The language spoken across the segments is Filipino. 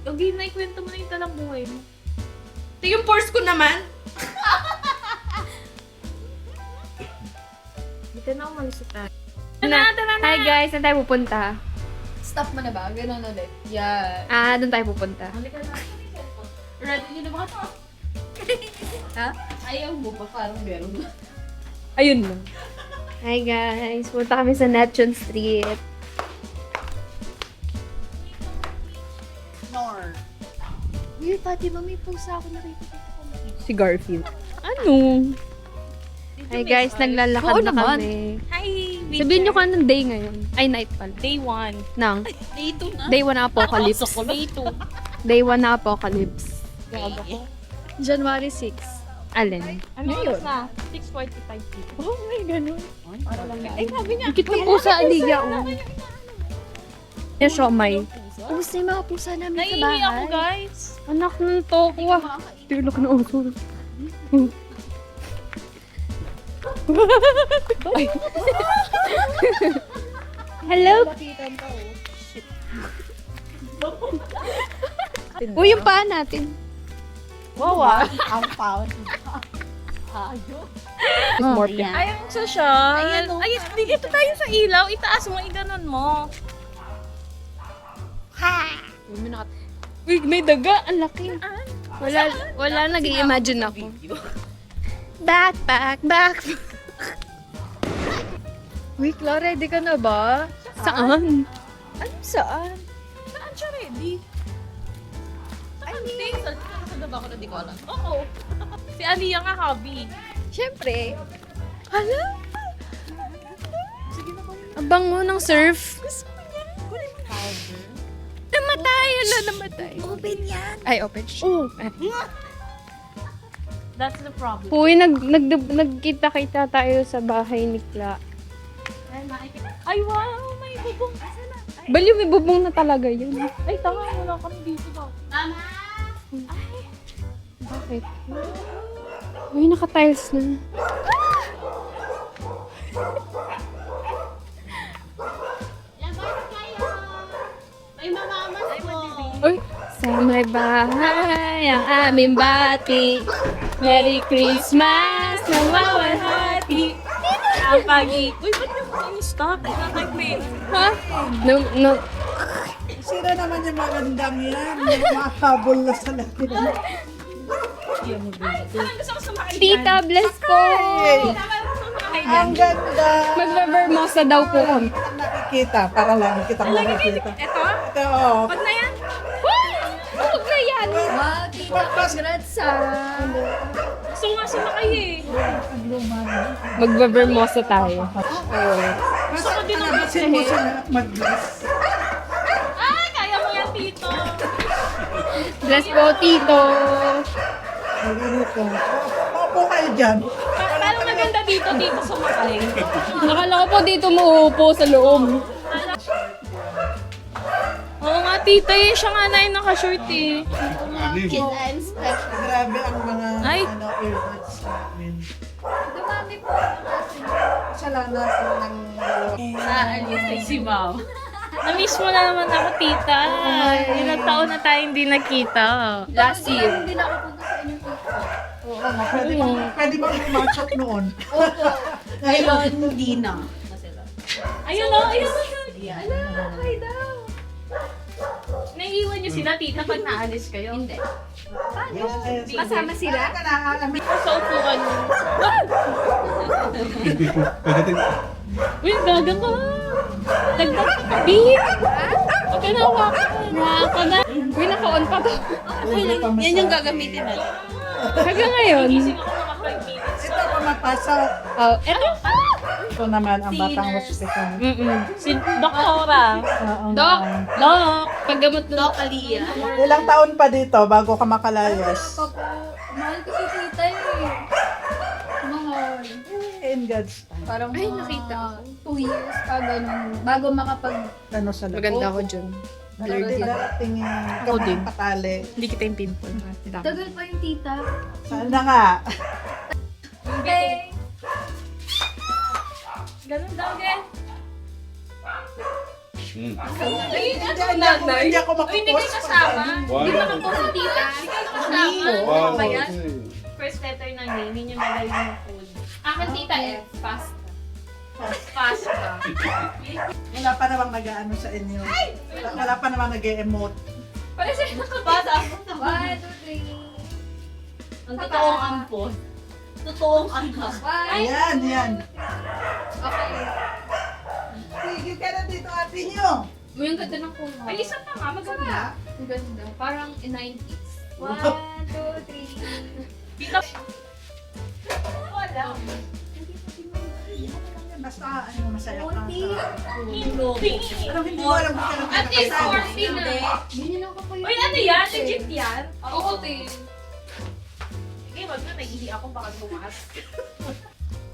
Okay, naikwento mo na yung talang buhay mo. Ito yung purse ko naman. Dito na umalis tayo. Na. Hi guys, saan tayo pupunta? Stop mo na ba? Ganun ulit. Yan. Doon tayo pupunta. Halika na. Ready nyo na ba ito? Ha? Ayaw mo pa, parang meron. Ayun lang. Hi guys, punta kami sa Natchon Street. Nor. Uy, pati ba may pusa ako nakikita ko? Si Garfield. Ano? Hi guys, naglalakad na kami. Hi, Sabihin nyo kung anong day ngayon. Ay, night pala. Day 1. Nang. Day 2 na. Day 1 na apocalypse. Day 2. Day 1 na apocalypse. January 6. Alin? Ano yun? Na? 6:45 people. Oh my ganun. Ay, sabi niya. Dikit ng pusa, Aliga. Yung siomay. Ubus na yung mga pusa namin sa Naiihi bahay. ako, guys. Anak ng tokwa. Tulog na uso. Ay. Hello? Uy, yung paa natin. Wow, Ang pound. More Ayun sa siya. Ay, dito tayo sa ilaw. Itaas mo, iganon mo. Uy, may daga. Ang laki. Wala nag-i-imagine ako. Backpack. Uy, Clara, ready ka na ba? Saan? Ano saan? Saan siya ready? Ay, hindi. Sa ba ako na di ko alam? Oo. Si Aliyah nga hobby. Siyempre. Hala? Abang mo ng surf. Namatay. Ano, namatay. Open yan. Ay, open. Oh. That's the problem. Uy, nagkita-kita tayo sa bahay ni Kla. Ay, wow! May bubong. Baliw, may bubong na talaga yun. Ay, tama. Wala kami dito daw. Bakit? Uy, naka-tiles na. Uy, sa may bahay ang aming bati. Merry Christmas, nawawalhati. Ang pagi. Uy, ba't yung stop? Nag-play. Ha? No. Sino naman yung magandang yan? Yung makahabol na sa laki na. Parang gusto ko sumakay Tita, bless po. Ang ganda! Magbabermosa daw po kami. Nakikita, para lang kita makikita. Ito? Ito, oh. Pag na yan? Huwag na yan. Wow, tita, congrats ah. Gusto nga sumakay eh. Magbabermosa tayo. Mas alabasin mo siya mag-bless. Ay, kaya mo yan, Tito. Bless po, Tito. Dito. Opo kayo dyan. Paano maganda dito, Tito sumakay? Nakala ko po dito muupo sa loob. Oo nga, Tita eh. Siya nga na yung nakashort eh. Kids and special. Grabe ang mga Ay. earbuds namin. Dumami po. Siya lang natin ng Alis si Mau. Na-miss mo na naman ako, Tita. Ilang taon na tayo hindi nakita. Last year. Hindi na ako punta sa inyong tita. Oo nga, pwede bang match up noon? Opo. Ngayon, hindi na. Ayun o, ayun o. Hi daw. Naiiwan niyo sila, Tita, pag naalis kayo? Hindi. Yes. Kasama sila? Sa upuan mo. Uy, gaga ka. Dagdag ka. Bihip. Huwag ka na hawakan. Naka na. Uy, naka-on pa to. Yan yung gagamitin natin. Hanggang ngayon. Gising ako mga 5 minutes. Ito pumapasok. Oh, eto. Ito naman ang batang hospital. Si Doktora. Oo Dok. nga. Dok. Paggamot na. Doc Aliyah. Ilang taon pa dito bago ka makalayas? Mahal ko si tita eh. Mahal. In God's time. Parang Ay, nakita ko. 2 years pa ganun. Bago makapag... Ano sa loob? Maganda ako dyan. Darating yung Ako din. patali. Hindi kita yung pimple. Tagal pa yung tita. Sana nga. Okay. Ganun daw, Gen. Hindi ako Hindi makapost. kayo kasama. Hindi ba ka po si tita? Kasama. Ano ba yan? First letter ng name, yun yung nalagay ng food. Akin tita F. Pasta. Pasta. Wala pa namang nag-ano sa inyo. Wala pa namang nag-emote. Pala siya nakabata. 1, 2, 3. Ang totoong ampon. Totoong anak. Ayan, yan. Okay. Sige ka na dito, ate nyo. Uy, ang ganda ng kulay. Ay, isa pa nga, maganda. Ang ganda. Parang in 90s. 1, 2, 3. Pika. Wala. Basta ano, masaya ka. Hindi. Pero hindi mo alam kung kailan ka At least nakasama. 40 na. Ganyan ako kayo. Uy, ano yan? Legit yan? Oo, te. Sige, wag na. Naiihi ako baka tumaas.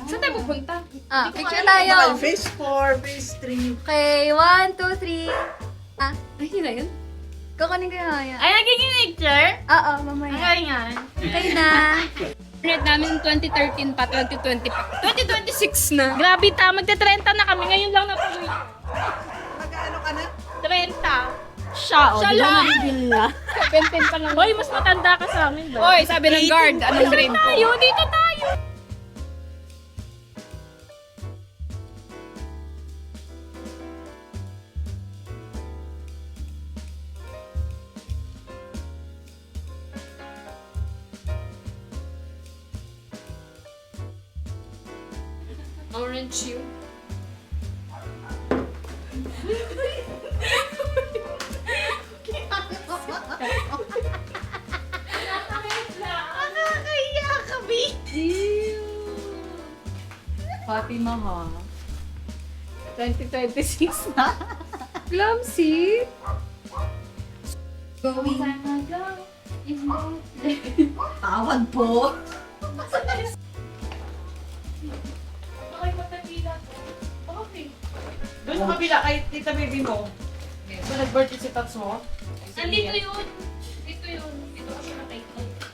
Saan tayo pupunta? Picture Baka tayo. phase 4, phase 3. Okay, 1, 2, 3. Ay, yun na yun? Kukunin ko yung haya. Ay, nagiging picture? Oo, mamaya. Ay, nga. Okay na. Red namin 2013 pa, 2020 pa. 2026 na. Grabe ta, magte-30 na kami. Ngayon lang natuloy. Mag-ano ka na? 30. Siya, o. Siya di ba lang. nabibili na? 10 pa lang. Hoy, mas matanda ka sa amin ba? Hoy, sabi ng guard, anong grade ko? Tayo, dito tayo. Orange you. Nakakaya kami. Fatima ha. 2026 na. Glamsy. Going. Tawad po. Okay, magpapila ko. Okay. Doon sa kabila, kay Tita Baby mo. So, nag-birthday si Tats mo? Andito yun. Dito yun. Dito kasi nakikita.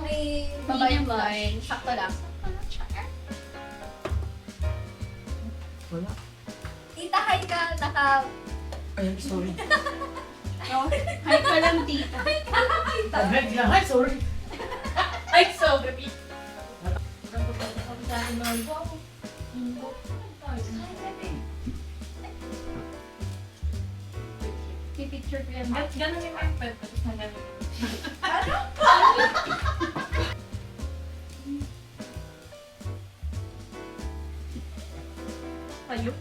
May Babae medium ba? line. Sakto lang. Wala. Tita, hi ka. Naka... Ay, sorry. Hi ka lang, tita. Taglag lang. Ay, sorry. Ay, sorry. Pipicture ko yan. Ganun yung mga pwede. Tapos na ganun. Tayo?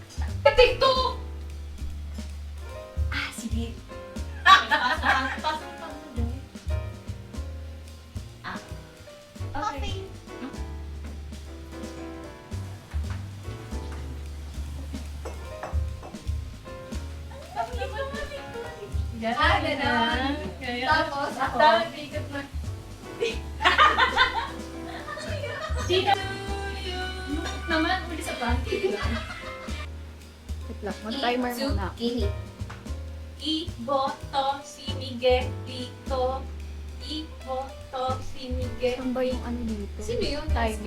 TikTok! Ah, sige. Okay. Ganun. Tapos ako. Dapat ikot na. Chika! Naman, uli sa panty. Wait lang, mag-timer muna. Iboto si Miguel dito. Iboto si Miguel. Saan ba yung ano dito? Sino yun? Time.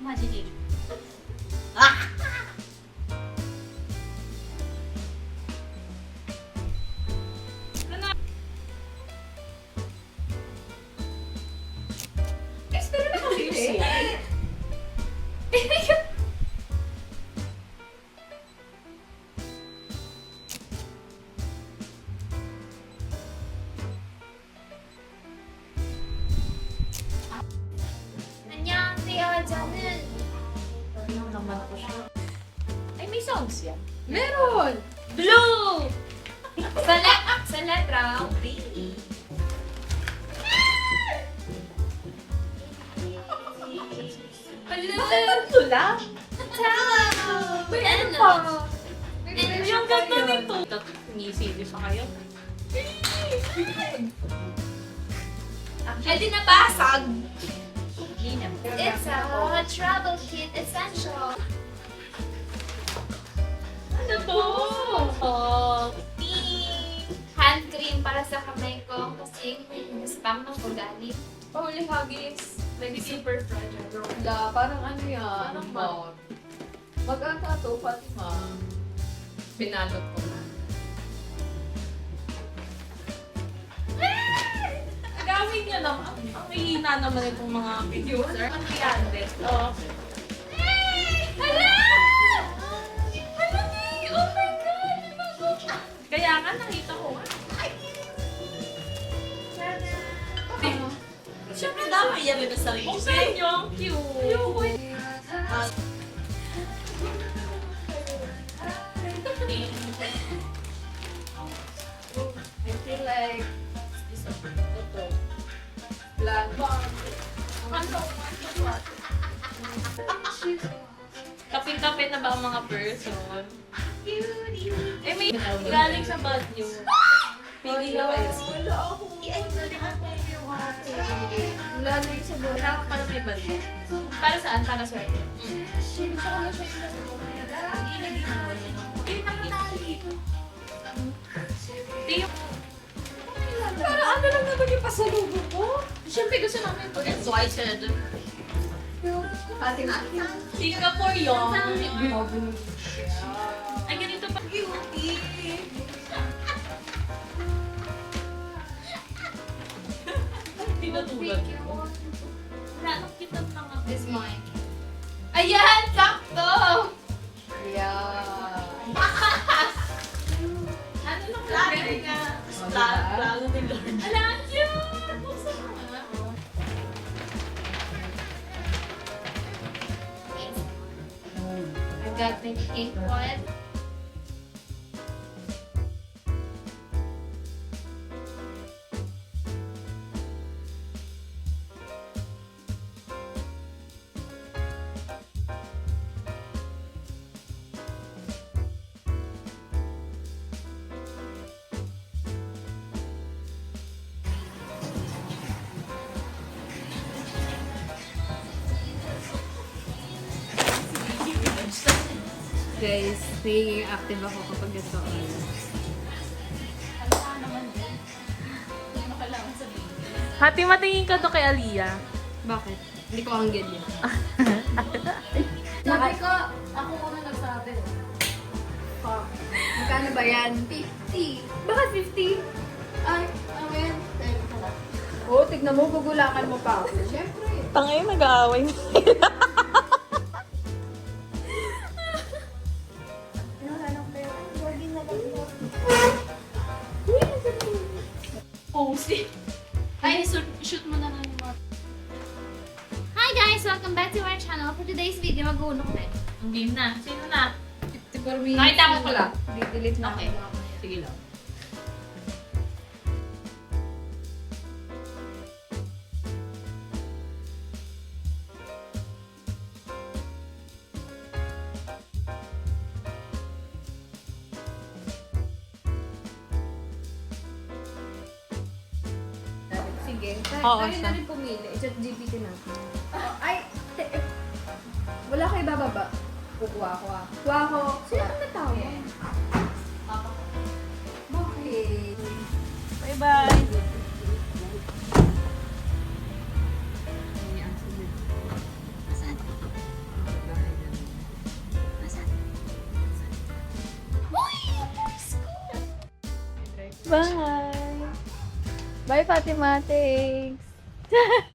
Imagination. Pero nakabili. 안녕하세요, 저는 Ano naman ako siya? Ay, may songs yan. Meron! Blue! Sa letra, B. Ano lang? May ano pa? Yung ganda nito. Tumisili pa kayo. Eh di nabasag. It's a travel kit essential. Ano to? Oh, tea. hand cream para sa kamay ko kasi spam ng ugali. Holy Huggies. Like super fragile. Wala, parang ano yan. Parang mouth. Mag-ata to, Fatima. Pinalot ko na. Gamit niya naman. Ang hihina naman itong mga producer. Ang piyandes. Oo. Hala! Hala, Nay! Oh my God! May bago! Kaya nga nakita ko nga. Siyempre dapat yan rin ang sarili. Kung sa inyo, ang cute. I feel like, ito, plan. Kapit-kapit na ba ang mga person? Eh, may galing sa bad news. Pili na kayo. Wala na yung sabon. Kailangan pala may bad news. Para saan? Para sa akin. Parang ano lang naman yung pasalubong ko? Siyempre gusto namin ito. Excited. Fatima. Singapore yun. Ay, ganito pa. Tinatulad ko. Wala, nakita na nga. This mine. Ayan! Sakto! Yeah. Ano lang Plano nga. Plano ni Lord. Ala, cute! Buksan mo nga. I got my pink one. Guys, nagiging active ako kapag ito. Hati, matingin ka to kay Aliyah. Bakit? Hindi ko anggel yan. Sabi ko, ako ko na nagsabi. Oh, magkano ba yan? 50. Bakit 50? Ay, amen. Oo, tignan mo, gugulakan mo pa ako. Siyempre. Tangay, nag-aaway. Pusi. Ay, shoot mo na lang yung mga... Hi guys! Welcome back to our channel. For today's video, mag-uunok na. Ang game na. Sino na? 54 minutes. Nakita ko pala. Di-delete na Okay. ako. Sige lang. Sige. Oo, Tayo siya. na rin pumili. I-chat GPT natin. Ay, wala kayo bababa. Kukuha ko ah. Kuha ko. Sino na tawag? Bakit? Bye-bye. Bye! Bye, Fatima. Thanks!